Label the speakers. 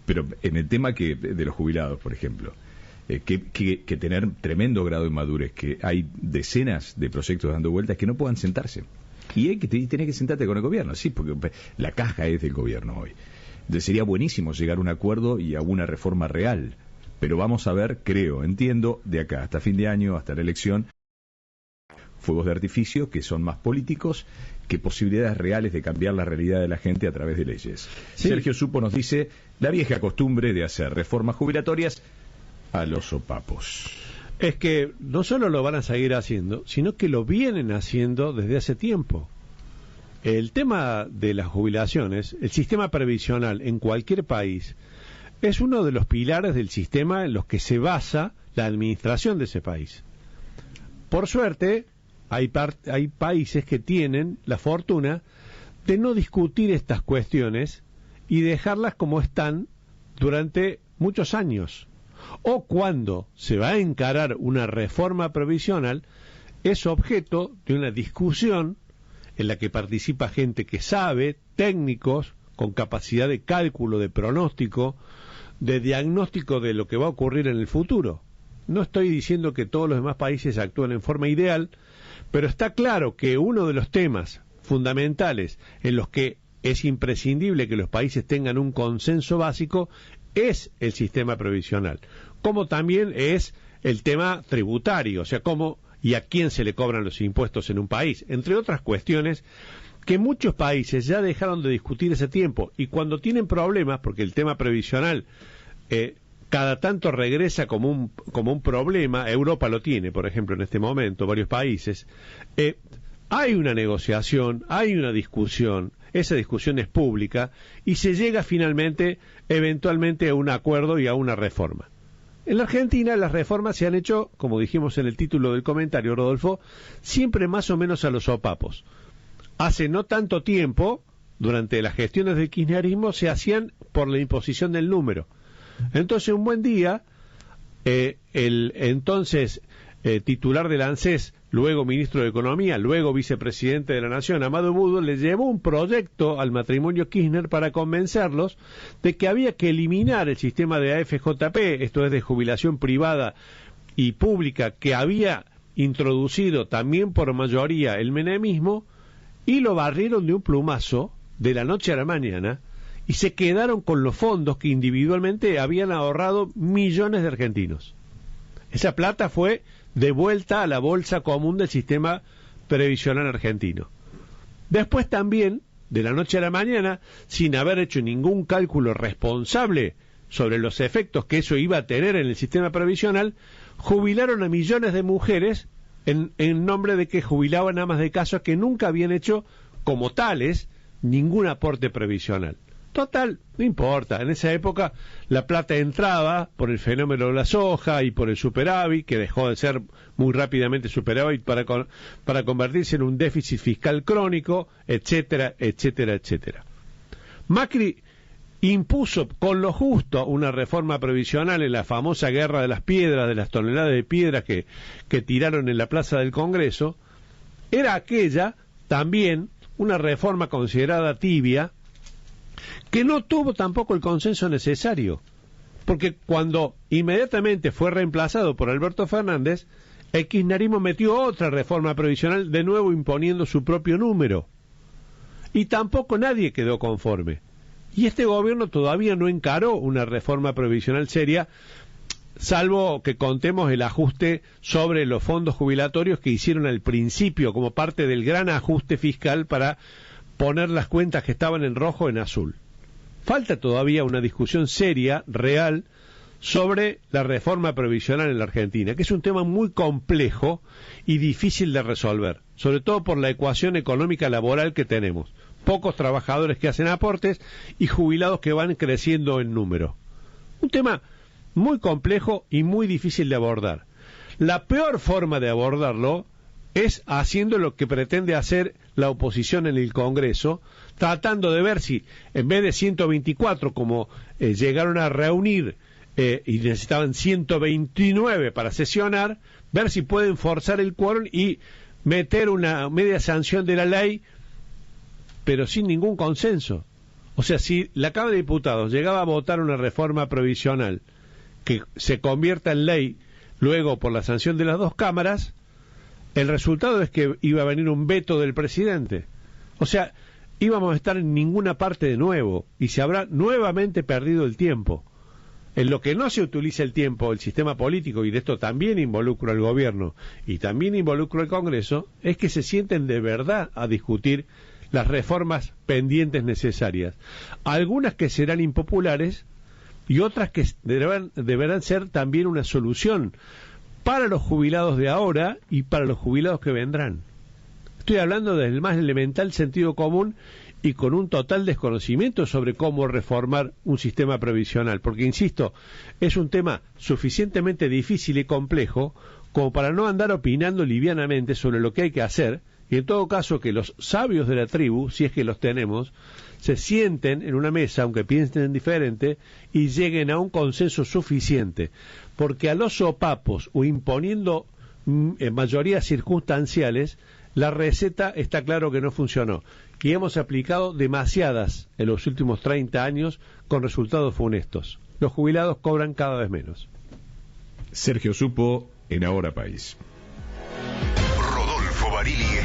Speaker 1: Pero en el tema de los jubilados, por ejemplo, que tener tremendo grado de madurez, que hay decenas de proyectos dando vueltas que no puedan sentarse. Y tenés que sentarte con el gobierno, sí, porque la caja es del gobierno hoy. Entonces sería buenísimo llegar a un acuerdo y a una reforma real. Pero vamos a ver, entiendo, de acá hasta fin de año, hasta la elección, fuegos de artificio que son más políticos que posibilidades reales de cambiar la realidad de la gente a través de leyes. Sí. Sergio Supo nos dice la vieja costumbre de hacer reformas jubilatorias a los sopapos.
Speaker 2: Es que no solo lo van a seguir haciendo, sino que lo vienen haciendo desde hace tiempo. El tema de las jubilaciones, el sistema previsional en cualquier país, es uno de los pilares del sistema en los que se basa la administración de ese país. Por suerte, hay países que tienen la fortuna de no discutir estas cuestiones y dejarlas como están durante muchos años. O cuando se va a encarar una reforma previsional, es objeto de una discusión en la que participa gente que sabe, técnicos, con capacidad de cálculo, de pronóstico, de diagnóstico de lo que va a ocurrir en el futuro. No estoy diciendo que todos los demás países actúen en forma ideal, pero está claro que uno de los temas fundamentales en los que es imprescindible que los países tengan un consenso básico es el sistema previsional, como también es el tema tributario, o sea, cómo y a quién se le cobran los impuestos en un país, entre otras cuestiones que muchos países ya dejaron de discutir ese tiempo, y cuando tienen problemas, porque el tema previsional cada tanto regresa como un problema, Europa lo tiene, por ejemplo, en este momento, varios países, hay una negociación, hay una discusión, esa discusión es pública, y se llega finalmente, eventualmente, a un acuerdo y a una reforma. En la Argentina las reformas se han hecho, como dijimos en el título del comentario, Rodolfo, siempre más o menos a los sopapos. Hace no tanto tiempo, durante las gestiones del kirchnerismo, se hacían por la imposición del número. Entonces, un buen día, el entonces titular del ANSES, luego ministro de Economía, luego vicepresidente de la Nación, Amado Budo, le llevó un proyecto al matrimonio Kirchner para convencerlos de que había que eliminar el sistema de AFJP, esto es de jubilación privada y pública, que había introducido también por mayoría el menemismo, y lo barrieron de un plumazo de la noche a la mañana, y se quedaron con los fondos que individualmente habían ahorrado millones de argentinos. Esa plata fue devuelta a la bolsa común del sistema previsional argentino. Después también, de la noche a la mañana, sin haber hecho ningún cálculo responsable sobre los efectos que eso iba a tener en el sistema previsional, jubilaron a millones de mujeres en nombre de que jubilaban amas de casa que nunca habían hecho como tales ningún aporte previsional. Total, no importa, en esa época la plata entraba por el fenómeno de la soja y por el superávit, que dejó de ser muy rápidamente superávit para convertirse en un déficit fiscal crónico, etcétera, etcétera, etcétera. Macri impuso con lo justo una reforma previsional en la famosa guerra de las piedras, de las toneladas de piedras que tiraron en la plaza del Congreso. Era aquella también una reforma considerada tibia, que no tuvo tampoco el consenso necesario, porque cuando inmediatamente fue reemplazado por Alberto Fernández, el kirchnerismo metió otra reforma previsional, de nuevo imponiendo su propio número, y tampoco nadie quedó conforme. Y este gobierno todavía no encaró una reforma previsional seria, salvo que contemos el ajuste sobre los fondos jubilatorios que hicieron al principio como parte del gran ajuste fiscal para poner las cuentas que estaban en rojo en azul. Falta todavía una discusión seria, real, sobre la reforma previsional en la Argentina, que es un tema muy complejo y difícil de resolver, sobre todo por la ecuación económica laboral que tenemos. Pocos trabajadores que hacen aportes y jubilados que van creciendo en número. Un tema muy complejo y muy difícil de abordar. La peor forma de abordarlo es haciendo lo que pretende hacer la oposición en el Congreso, tratando de ver si, en vez de 124, como llegaron a reunir y necesitaban 129 para sesionar, ver si pueden forzar el quórum y meter una media sanción de la ley, pero sin ningún consenso. O O sea, si la Cámara de Diputados llegaba a votar una reforma provisional que se convierta en ley luego por la sanción de las dos cámaras, el resultado es que iba a venir un veto del presidente. O sea, íbamos a estar en ninguna parte de nuevo y se habrá nuevamente perdido el tiempo. En lo que no se utiliza el tiempo, el sistema político, y de esto también involucro al gobierno y también involucro al Congreso, es que se sienten de verdad a discutir las reformas pendientes necesarias. Algunas que serán impopulares y otras que deberán ser también una solución para los jubilados de ahora y para los jubilados que vendrán. Estoy hablando desde el más elemental sentido común y con un total desconocimiento sobre cómo reformar un sistema previsional, porque, insisto, es un tema suficientemente difícil y complejo como para no andar opinando livianamente sobre lo que hay que hacer, y en todo caso que los sabios de la tribu, si es que los tenemos, se sienten en una mesa, aunque piensen diferente, y lleguen a un consenso suficiente, porque a los sopapos o imponiendo mayorías circunstanciales, la receta está claro que no funcionó, y hemos aplicado demasiadas en los últimos 30 años con resultados funestos. Los jubilados cobran cada vez menos.
Speaker 1: Sergio Supo en Ahora País.
Speaker 3: Rodolfo Barili está